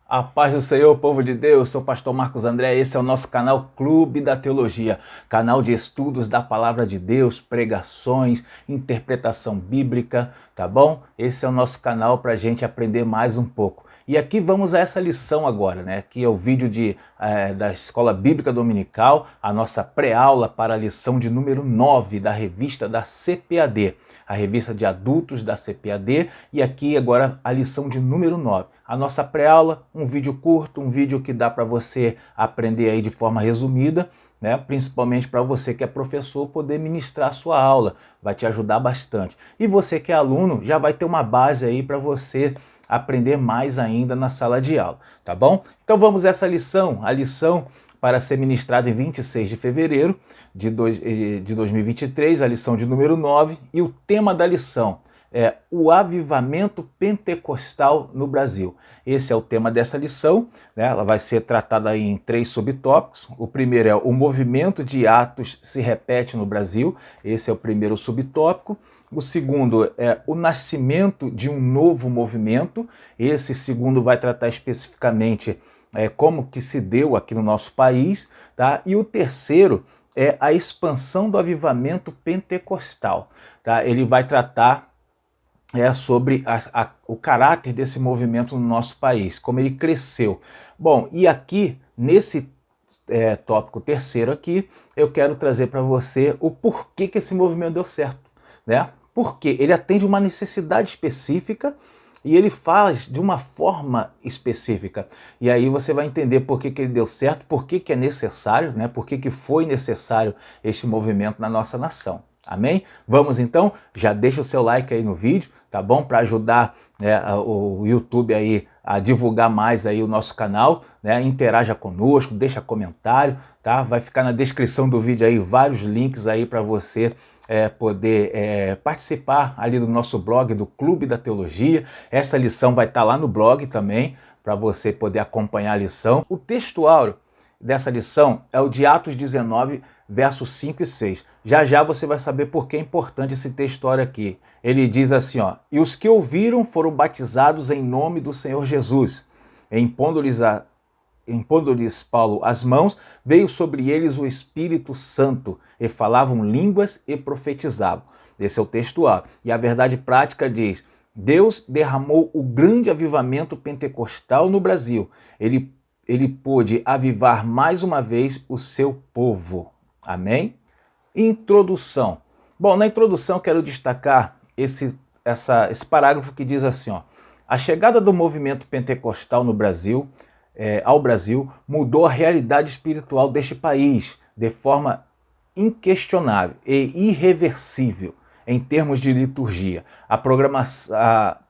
A paz do Senhor, povo de Deus, sou o pastor Marcos André, esse é o nosso canal Clube da Teologia, canal de estudos da Palavra de Deus, pregações, interpretação bíblica, tá bom? Esse é o nosso canal para a gente aprender mais um pouco. E aqui vamos a essa lição agora, né? Aqui é o vídeo da Escola Bíblica Dominical, a nossa pré-aula para a lição de número 9 da revista da CPAD, a revista de adultos da CPAD, e aqui agora a lição de número 9. A nossa pré-aula, um vídeo curto, um vídeo que dá para você aprender aí de forma resumida, né? Principalmente para você que é professor poder ministrar a sua aula, vai te ajudar bastante. E você que é aluno já vai ter uma base aí para você aprender mais ainda na sala de aula, tá bom? Então vamos a essa lição, a lição para ser ministrada em 26 de fevereiro de 2023, a lição de número 9, e o tema da lição é o avivamento pentecostal no Brasil. Esse é o tema dessa lição, né? Ela vai ser tratada em 3 subtópicos. O primeiro é o movimento de Atos se repete no Brasil, esse é o primeiro subtópico. O segundo é o nascimento de um novo movimento, esse segundo vai tratar especificamente como que se deu aqui no nosso país, tá? E o terceiro é a expansão do avivamento pentecostal, tá? Ele vai tratar sobre o caráter desse movimento no nosso país, como ele cresceu. Bom, e aqui, nesse tópico terceiro aqui, eu quero trazer para você o porquê que esse movimento deu certo, né? Porque ele atende uma necessidade específica e ele faz de uma forma específica. E aí você vai entender por que ele deu certo, por que é necessário, né? Por que foi necessário este movimento na nossa nação. Amém? Vamos então, já deixa o seu like aí no vídeo, tá bom? Para ajudar o YouTube aí a divulgar mais aí o nosso canal, né? Interaja conosco, deixa comentário, tá? Vai ficar na descrição do vídeo aí vários links aí para você poder participar ali do nosso blog, do Clube da Teologia. Essa lição vai estar lá no blog também, para você poder acompanhar a lição. O textuário dessa lição é o de Atos 19, versos 5 e 6. Já já você vai saber por que é importante esse textuário aqui. Ele diz assim, ó: e os que ouviram foram batizados em nome do Senhor Jesus, impondo-lhes Paulo as mãos, veio sobre eles o Espírito Santo, e falavam línguas e profetizavam. Esse é o textual. E a verdade prática diz: Deus derramou o grande avivamento pentecostal no Brasil. Ele pôde avivar mais uma vez o seu povo. Amém? Introdução. Bom, na introdução quero destacar esse parágrafo que diz assim, ó: a chegada do movimento pentecostal no Brasil, ao Brasil, mudou a realidade espiritual deste país de forma inquestionável e irreversível em termos de liturgia. A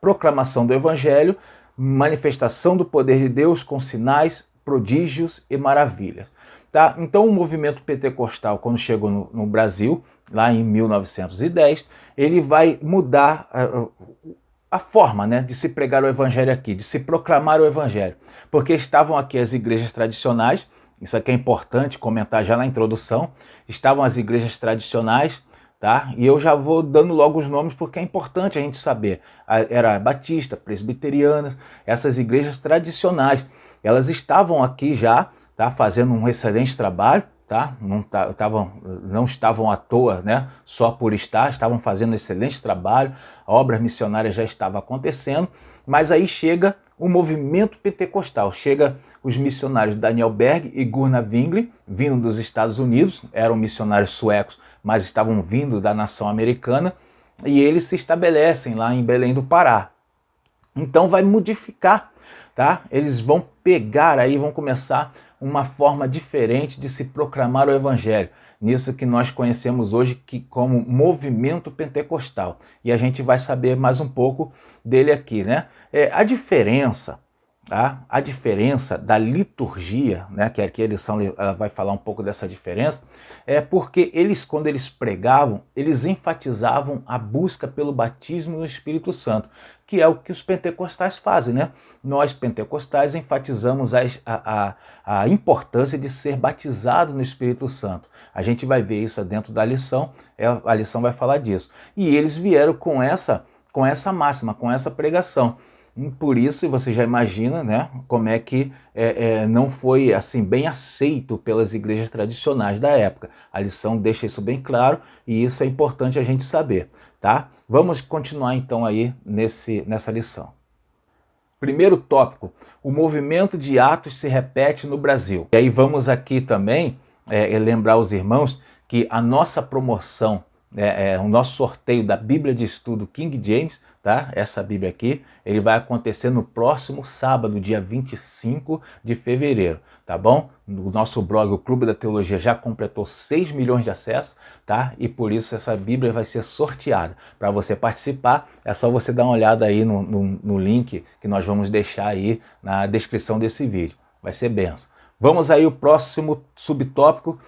proclamação do Evangelho, manifestação do poder de Deus com sinais, prodígios e maravilhas. Tá? Então o movimento pentecostal, quando chegou no Brasil, lá em 1910, ele vai mudar a forma, né, de se pregar o evangelho aqui, de se proclamar o evangelho. Porque estavam aqui as igrejas tradicionais, isso aqui é importante comentar já na introdução, estavam as igrejas tradicionais, tá? E eu já vou dando logo os nomes porque é importante a gente saber. Era batista, presbiterianas, essas igrejas tradicionais, elas estavam aqui já, tá, fazendo um excelente trabalho, tá? Não estavam à toa, né? Só por estar, estavam fazendo um excelente trabalho, a obra missionária já estava acontecendo, mas aí chega o movimento pentecostal, chega os missionários Daniel Berg e Gunnar Wingren, vindo dos Estados Unidos, eram missionários suecos, mas estavam vindo da nação americana, e eles se estabelecem lá em Belém do Pará. Então vai modificar, tá? Eles vão pegar aí, vão começar uma forma diferente de se proclamar o evangelho, nisso que nós conhecemos hoje como movimento pentecostal. E a gente vai saber mais um pouco dele aqui, né? A diferença da liturgia, né, que aqui a lição ela vai falar um pouco dessa diferença, é porque quando eles pregavam, eles enfatizavam a busca pelo batismo no Espírito Santo, que é o que os pentecostais fazem, né? Nós, pentecostais, enfatizamos a importância de ser batizado no Espírito Santo. A gente vai ver isso dentro da lição, a lição vai falar disso. E eles vieram com essa máxima, com essa pregação. Por isso, você já imagina, né, como é que não foi assim bem aceito pelas igrejas tradicionais da época. A lição deixa isso bem claro e isso é importante a gente saber, tá? Vamos continuar então aí nessa lição. Primeiro tópico, o movimento de Atos se repete no Brasil. E aí vamos aqui também lembrar os irmãos que a nossa promoção, o nosso sorteio da Bíblia de Estudo King James, tá? Essa Bíblia aqui, ele vai acontecer no próximo sábado, dia 25 de fevereiro, tá bom? O nosso blog, o Clube da Teologia, já completou 6 milhões de acessos, tá? E por isso essa Bíblia vai ser sorteada. Para você participar, é só você dar uma olhada aí no link que nós vamos deixar aí na descrição desse vídeo. Vai ser benção. Vamos aí o próximo subtópico,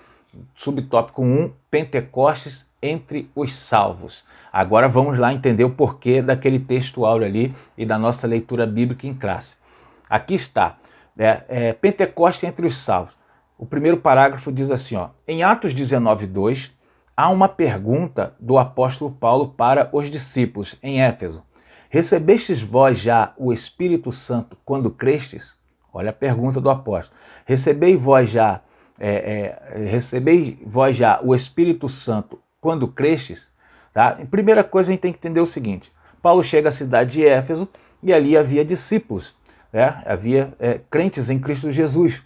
subtópico 1, Pentecostes entre os salvos. Agora vamos lá entender o porquê daquele texto áureo ali e da nossa leitura bíblica em classe. Aqui está, Pentecostes entre os salvos. O primeiro parágrafo diz assim, ó, em Atos 19:2, há uma pergunta do apóstolo Paulo para os discípulos em Éfeso. Recebestes vós já o Espírito Santo quando crestes? Olha a pergunta do apóstolo. Recebei vós já o Espírito Santo quando crestes? Tá? Primeira coisa, a gente tem que entender o seguinte. Paulo chega à cidade de Éfeso e ali havia discípulos, havia crentes em Cristo Jesus,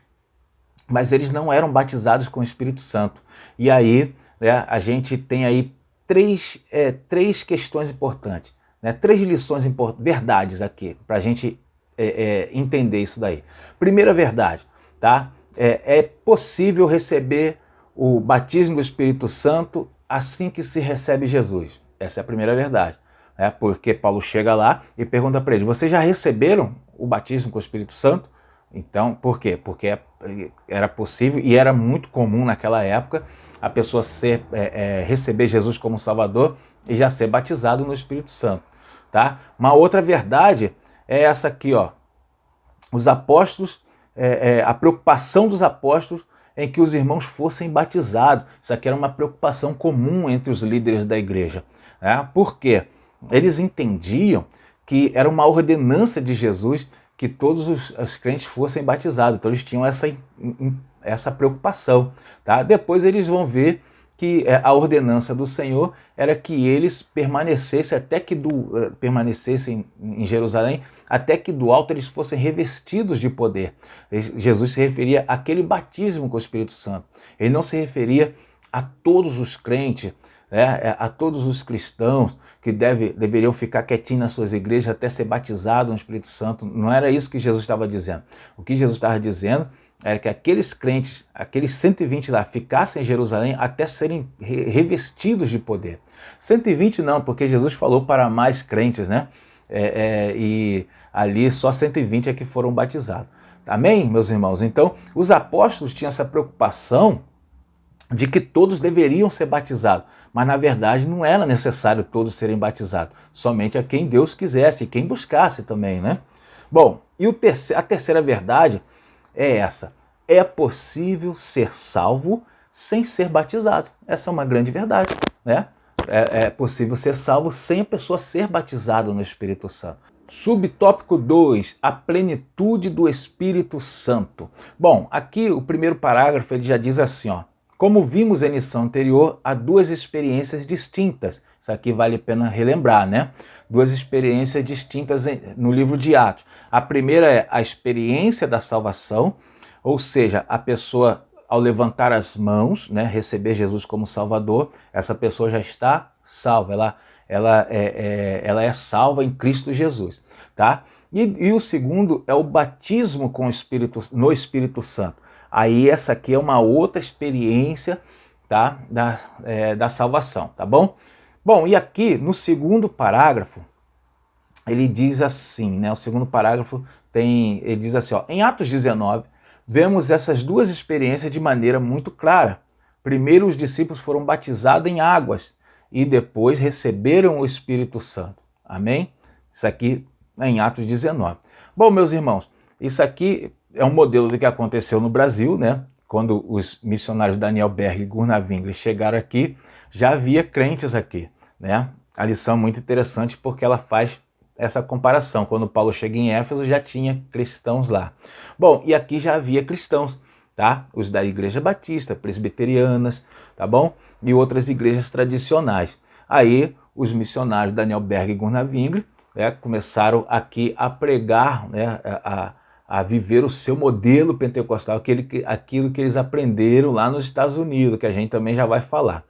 mas eles não eram batizados com o Espírito Santo. E aí a gente tem aí três questões importantes, três lições verdades aqui, para a gente entender isso daí. Primeira verdade, tá? É possível receber o batismo do Espírito Santo assim que se recebe Jesus. Essa é a primeira verdade. Porque Paulo chega lá e pergunta para eles, vocês já receberam o batismo com o Espírito Santo? Então, por quê? Porque era possível e era muito comum naquela época a pessoa receber Jesus como Salvador e já ser batizado no Espírito Santo. Tá? Uma outra verdade é essa aqui, ó. Os apóstolos, a preocupação dos apóstolos em que os irmãos fossem batizados. Isso aqui era uma preocupação comum entre os líderes da igreja. Por quê? Eles entendiam que era uma ordenança de Jesus que todos os crentes fossem batizados. Então eles tinham essa preocupação. Tá? Depois eles vão ver que a ordenança do Senhor era que eles permanecessem em Jerusalém, até que do alto eles fossem revestidos de poder. Jesus se referia àquele batismo com o Espírito Santo. Ele não se referia a todos os crentes, a todos os cristãos que deveriam ficar quietinhos nas suas igrejas até ser batizados no Espírito Santo. Não era isso que Jesus estava dizendo. O que Jesus estava dizendo era que aqueles crentes, aqueles 120 lá, ficassem em Jerusalém até serem revestidos de poder. 120 não, porque Jesus falou para mais crentes, e ali só 120 é que foram batizados. Amém, meus irmãos? Então, os apóstolos tinham essa preocupação de que todos deveriam ser batizados, mas na verdade não era necessário todos serem batizados, somente a quem Deus quisesse e quem buscasse também, Bom, e a terceira verdade é essa: é possível ser salvo sem ser batizado. Essa é uma grande verdade, É possível ser salvo sem a pessoa ser batizada no Espírito Santo. Subtópico 2, a plenitude do Espírito Santo. Bom, aqui o primeiro parágrafo ele já diz assim, ó: como vimos em lição anterior, há duas experiências distintas. Isso aqui vale a pena relembrar, Duas experiências distintas no livro de Atos. A primeira é a experiência da salvação, ou seja, a pessoa, ao levantar as mãos, receber Jesus como Salvador, essa pessoa já está salva, ela é salva em Cristo Jesus. Tá? E o segundo é o batismo no Espírito Santo. Aí essa aqui é uma outra experiência, tá? da salvação, tá bom? Bom, e aqui no segundo parágrafo, ele diz assim, o segundo parágrafo ele diz assim, ó, em Atos 19, vemos essas duas experiências de maneira muito clara. Primeiro os discípulos foram batizados em águas e depois receberam o Espírito Santo. Amém? Isso aqui é em Atos 19. Bom, meus irmãos, isso aqui é um modelo do que aconteceu no Brasil, Quando os missionários Daniel Berg e Gunnar Wingler chegaram aqui, já havia crentes aqui, A lição é muito interessante porque ela faz essa comparação. Quando Paulo chega em Éfeso, já tinha cristãos lá. Bom, e aqui já havia cristãos, tá? Os da Igreja Batista, presbiterianas, tá bom? E outras igrejas tradicionais. Aí, os missionários Daniel Berg e Gunnar Wingre, né, começaram aqui a pregar, né, a viver o seu modelo pentecostal, aquilo que eles aprenderam lá nos Estados Unidos, que a gente também já vai falar.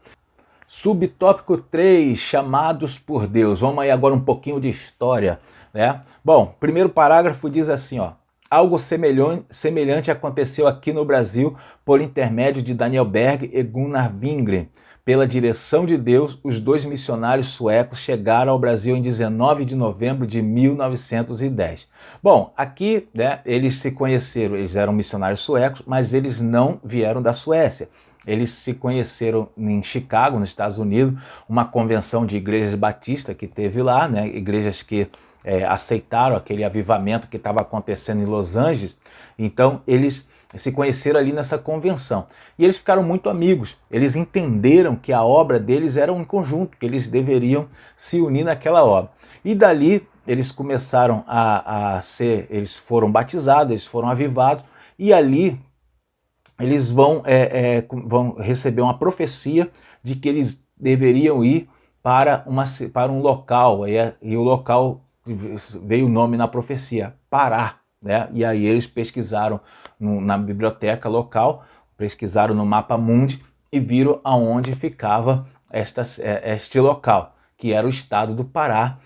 Subtópico 3, chamados por Deus. Vamos aí agora um pouquinho de história, né? Bom, primeiro parágrafo diz assim, ó: algo semelhante aconteceu aqui no Brasil por intermédio de Daniel Berg e Gunnar Wingre. Pela direção de Deus, os dois missionários suecos chegaram ao Brasil em 19 de novembro de 1910. Bom, aqui, né, eles se conheceram, eles eram missionários suecos, mas eles não vieram da Suécia. Eles se conheceram em Chicago, nos Estados Unidos, uma convenção de igrejas batistas que teve lá, né, igrejas que aceitaram aquele avivamento que estava acontecendo em Los Angeles. Então, eles se conheceram ali nessa convenção. E eles ficaram muito amigos. Eles entenderam que a obra deles era um conjunto, que eles deveriam se unir naquela obra. E dali eles começaram eles foram batizados, eles foram avivados, e ali eles vão receber uma profecia de que eles deveriam ir para um local, e o local veio o nome na profecia, Pará, né? E aí eles pesquisaram na biblioteca local, pesquisaram no mapa mundi e viram aonde ficava este local, que era o estado do Pará,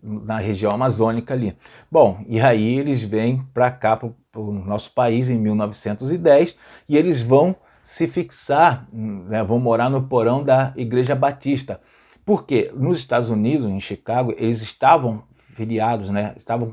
na região amazônica ali. Bom, e aí eles vêm para cá, para o nosso país, em 1910, e eles vão se fixar, né, vão morar no porão da Igreja Batista. Porque nos Estados Unidos, em Chicago, eles estavam filiados, né, estavam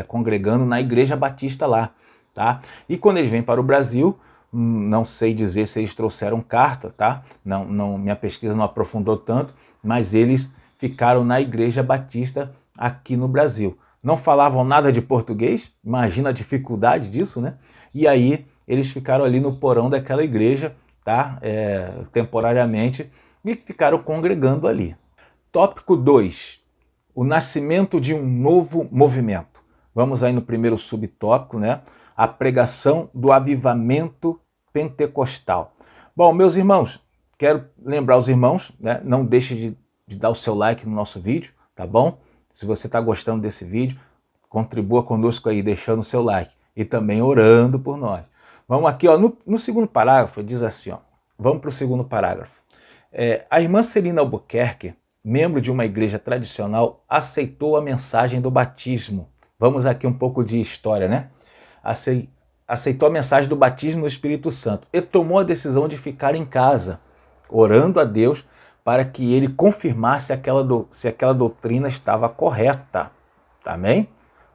congregando na Igreja Batista lá, tá? E quando eles vêm para o Brasil, não sei dizer se eles trouxeram carta, tá? Minha pesquisa não aprofundou tanto, mas eles ficaram na Igreja Batista aqui no Brasil. Não falavam nada de português, imagina a dificuldade disso, né? E aí eles ficaram ali no porão daquela igreja, tá? Temporariamente, e ficaram congregando ali. Tópico 2, o nascimento de um novo movimento. Vamos aí no primeiro subtópico, né? A pregação do avivamento pentecostal. Bom, meus irmãos, quero lembrar os irmãos, né? Não deixe de dar o seu like no nosso vídeo, tá bom? Se você está gostando desse vídeo, contribua conosco aí, deixando o seu like e também orando por nós. Vamos aqui, ó, no segundo parágrafo, diz assim, ó, vamos para o segundo parágrafo. A irmã Celina Albuquerque, membro de uma igreja tradicional, aceitou a mensagem do batismo. Vamos aqui um pouco de história, né? Aceitou a mensagem do batismo no Espírito Santo e tomou a decisão de ficar em casa, orando a Deus para que ele confirmasse se aquela doutrina estava correta. Amém?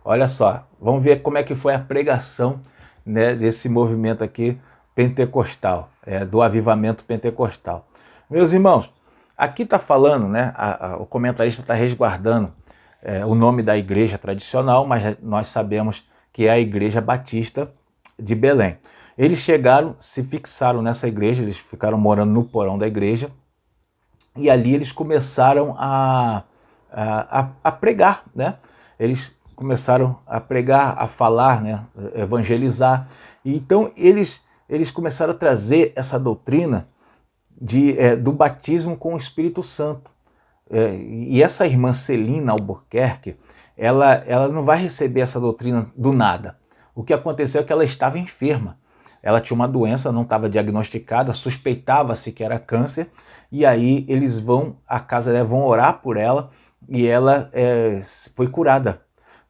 Olha só, vamos ver como é que foi a pregação, né, desse movimento aqui pentecostal, do avivamento pentecostal. Meus irmãos, aqui está falando, né, o comentarista está resguardando o nome da igreja tradicional, mas nós sabemos que é a Igreja Batista de Belém. Eles chegaram, se fixaram nessa igreja, eles ficaram morando no porão da igreja, e ali eles começaram a pregar, né? Eles começaram a pregar, a falar, né? Evangelizar. E então eles começaram a trazer essa doutrina do batismo com o Espírito Santo. E essa irmã Celina Albuquerque, ela não vai receber essa doutrina do nada. O que aconteceu é que ela estava enferma. Ela tinha uma doença, não estava diagnosticada, suspeitava-se que era câncer, e aí eles vão à casa dela, vão orar por ela, e ela foi curada.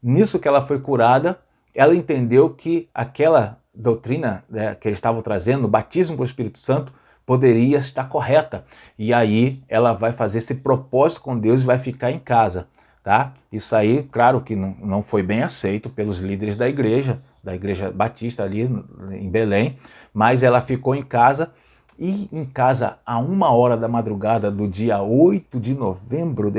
Nisso que ela foi curada, ela entendeu que aquela doutrina, né, que eles estavam trazendo, o batismo com o Espírito Santo, poderia estar correta. E aí ela vai fazer esse propósito com Deus e vai ficar em casa. Tá? Isso aí, claro que não foi bem aceito pelos líderes da igreja Batista ali em Belém, mas ela ficou em casa, e em casa a 1h da madrugada do dia 8 de novembro,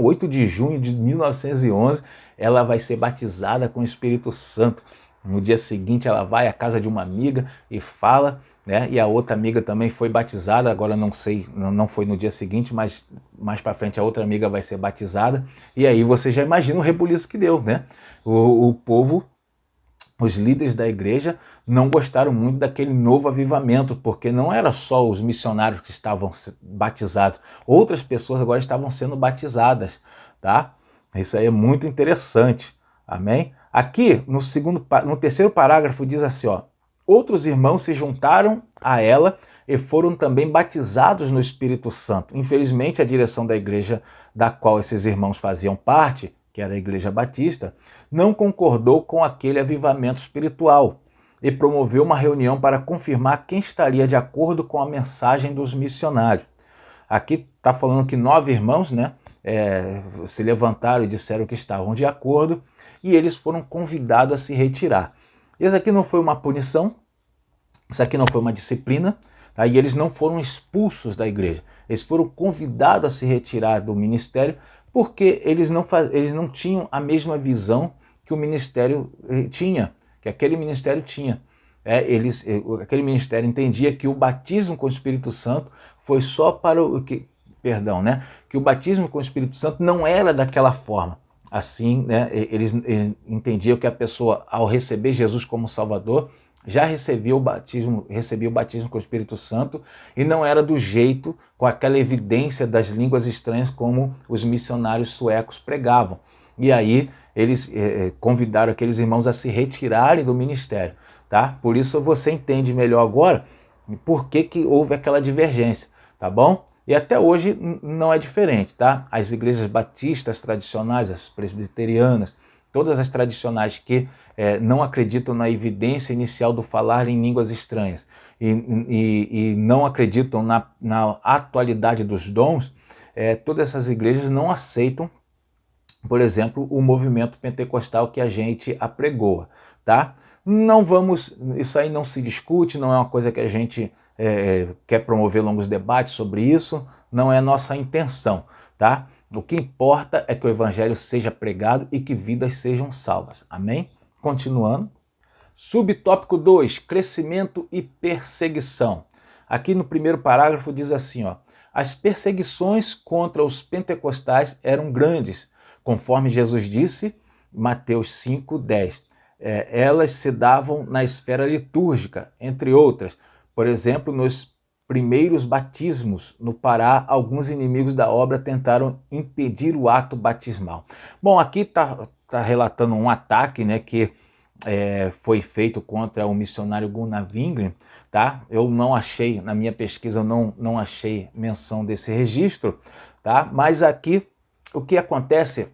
8 de junho de 1911, ela vai ser batizada com o Espírito Santo. No dia seguinte ela vai à casa de uma amiga e fala, né? E a outra amiga também foi batizada, agora não sei, não foi no dia seguinte, mas mais para frente a outra amiga vai ser batizada. E aí você já imagina o rebuliço que deu, né? O povo, os líderes da igreja não gostaram muito daquele novo avivamento, porque não era só os missionários que estavam batizados, outras pessoas agora estavam sendo batizadas, tá? Isso aí é muito interessante, amém? Aqui no terceiro parágrafo diz assim, ó: outros irmãos se juntaram a ela e foram também batizados no Espírito Santo. Infelizmente, a direção da igreja da qual esses irmãos faziam parte, que era a Igreja Batista, não concordou com aquele avivamento espiritual e promoveu uma reunião para confirmar quem estaria de acordo com a mensagem dos missionários. Aqui está falando que 9 irmãos, né, se levantaram e disseram que estavam de acordo, e eles foram convidados a se retirar. Isso aqui não foi uma punição, isso aqui não foi uma disciplina, tá? E eles não foram expulsos da igreja. Eles foram convidados a se retirar do ministério porque eles não tinham a mesma visão que o ministério tinha, que aquele ministério tinha. Aquele ministério entendia que o batismo com o Espírito Santo foi só para o que, perdão, né? Que o batismo com o Espírito Santo não era daquela forma. Assim, né? Eles entendiam que a pessoa, ao receber Jesus como Salvador, já recebia o batismo com o Espírito Santo, e não era do jeito, com aquela evidência das línguas estranhas como os missionários suecos pregavam. E aí eles convidaram aqueles irmãos a se retirarem do ministério, tá? Por isso você entende melhor agora por que houve aquela divergência, tá bom? E até hoje não é diferente, tá? As igrejas batistas tradicionais, as presbiterianas, todas as tradicionais que não acreditam na evidência inicial do falar em línguas estranhas e não acreditam na atualidade dos dons, todas essas igrejas não aceitam, por exemplo, o movimento pentecostal que a gente apregoa, tá? Não vamos, isso aí não se discute, não é uma coisa que a gente quer promover longos debates sobre isso, não é nossa intenção, tá? O que importa é que o evangelho seja pregado e que vidas sejam salvas, amém? Continuando. Subtópico 2, crescimento e perseguição. Aqui no primeiro parágrafo diz assim, ó: as perseguições contra os pentecostais eram grandes, conforme Jesus disse, Mateus 5:10. Elas se davam na esfera litúrgica, entre outras. Por exemplo, nos primeiros batismos no Pará, alguns inimigos da obra tentaram impedir o ato batismal. Bom, aqui está relatando um ataque, né, que foi feito contra o missionário Gunnar Wingren, tá? Eu não achei, na minha pesquisa, eu não achei menção desse registro, tá? Mas aqui o que acontece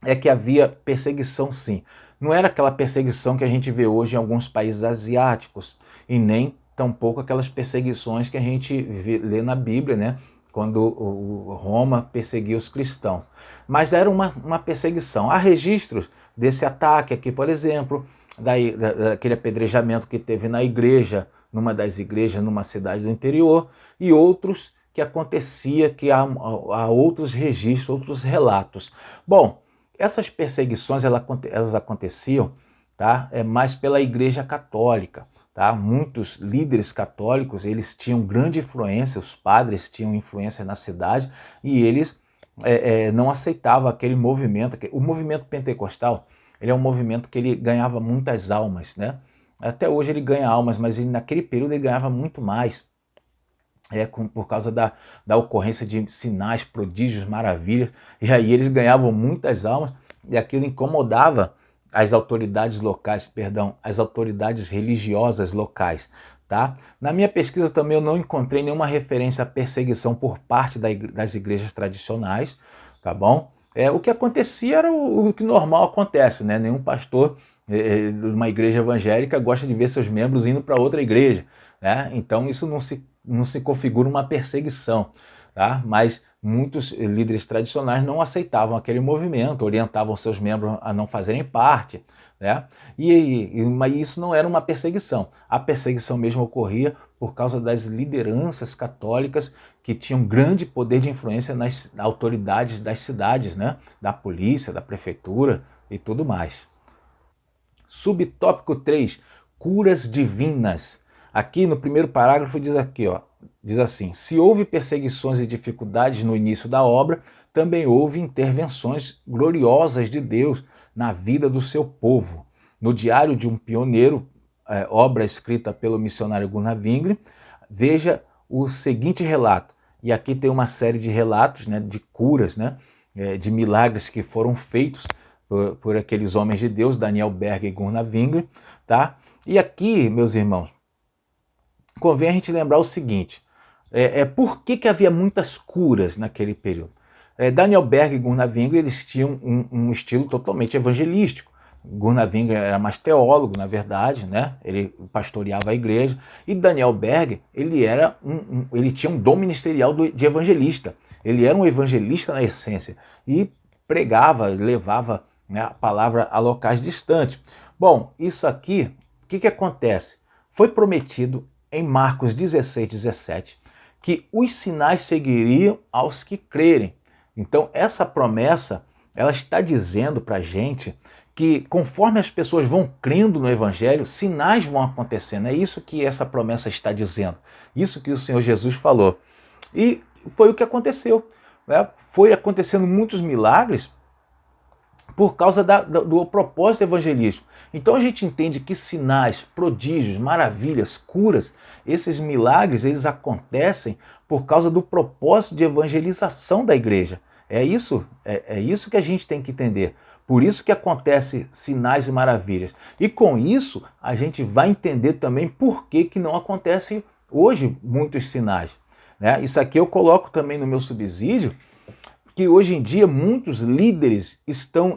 é que havia perseguição, sim. Não era aquela perseguição que a gente vê hoje em alguns países asiáticos, e nem tampouco aquelas perseguições que a gente lê na Bíblia, né? Quando Roma perseguia os cristãos. Mas era uma perseguição. Há registros desse ataque aqui, por exemplo, daquele apedrejamento que teve na igreja, numa das igrejas, numa cidade do interior, e outros que acontecia, que há outros registros, outros relatos. Bom, essas perseguições elas aconteciam, tá? Mais pela Igreja Católica. Tá? Muitos líderes católicos, eles tinham grande influência, os padres tinham influência na cidade, e eles não aceitavam aquele movimento. O movimento pentecostal, ele é um movimento que ele ganhava muitas almas, né? Até hoje ele ganha almas, mas naquele período ele ganhava muito mais, por causa da ocorrência de sinais, prodígios, maravilhas, e aí eles ganhavam muitas almas, e aquilo incomodava as autoridades locais, perdão, as autoridades religiosas locais, tá? Na minha pesquisa também eu não encontrei nenhuma referência à perseguição por parte das igrejas tradicionais, tá bom? O que acontecia era o que normal acontece, né? Nenhum pastor de uma igreja evangélica gosta de ver seus membros indo para outra igreja, né? Então isso não se configura uma perseguição, tá? Mas muitos líderes tradicionais não aceitavam aquele movimento, orientavam seus membros a não fazerem parte, né? Mas isso não era uma perseguição. A perseguição mesmo ocorria por causa das lideranças católicas que tinham grande poder de influência nas autoridades das cidades, né? Da polícia, da prefeitura e tudo mais. Subtópico 3, curas divinas. Aqui no primeiro parágrafo diz aqui, ó, diz assim: se houve perseguições e dificuldades no início da obra, também houve intervenções gloriosas de Deus na vida do seu povo. No Diário de um Pioneiro, obra escrita pelo missionário Gunnar Wingre, veja o seguinte relato. E aqui tem uma série de relatos, né, de curas, né, de milagres que foram feitos por aqueles homens de Deus, Daniel Berg e Gunnar Wingre, tá? E aqui, meus irmãos, convém a gente lembrar o seguinte: por que havia muitas curas naquele período? Daniel Berg e Gunnar Wingre, eles tinham um estilo totalmente evangelístico. Gunnar Wingre era mais teólogo, na verdade, né? Ele pastoreava a igreja. E Daniel Berg, ele tinha um dom ministerial de evangelista. Ele era um evangelista na essência e pregava, levava, né, a palavra a locais distantes. Bom, isso aqui, o que acontece? Foi prometido em Marcos 16, 17, que os sinais seguiriam aos que crerem. Então, essa promessa, ela está dizendo para a gente que conforme as pessoas vão crendo no Evangelho, sinais vão acontecendo. É isso que essa promessa está dizendo. Isso que o Senhor Jesus falou. E foi o que aconteceu, né? Foi acontecendo muitos milagres por causa do propósito evangelístico. Então a gente entende que sinais, prodígios, maravilhas, curas, esses milagres, eles acontecem por causa do propósito de evangelização da igreja. É isso que a gente tem que entender. Por isso que acontece sinais e maravilhas. E com isso a gente vai entender também por que não acontecem hoje muitos sinais, né? Isso aqui eu coloco também no meu subsídio, que hoje em dia muitos líderes estão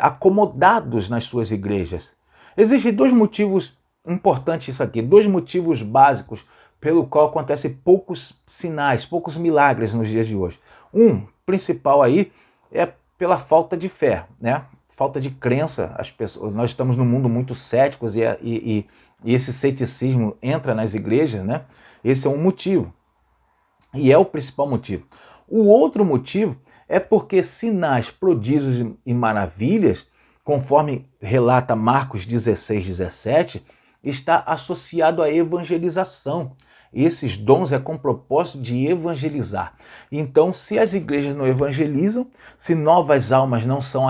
acomodados nas suas igrejas. Existem dois motivos importantes isso aqui, dois motivos básicos pelo qual acontecem poucos sinais, poucos milagres nos dias de hoje. Um principal aí é pela falta de fé, né? Falta de crença. Nós estamos num mundo muito céticos e esse ceticismo entra nas igrejas, né? Esse é um motivo. E é o principal motivo. O outro motivo é porque sinais, prodígios e maravilhas, conforme relata Marcos 16, 17, está associado à evangelização. Esses dons é com o propósito de evangelizar. Então, se as igrejas não evangelizam, se novas almas não são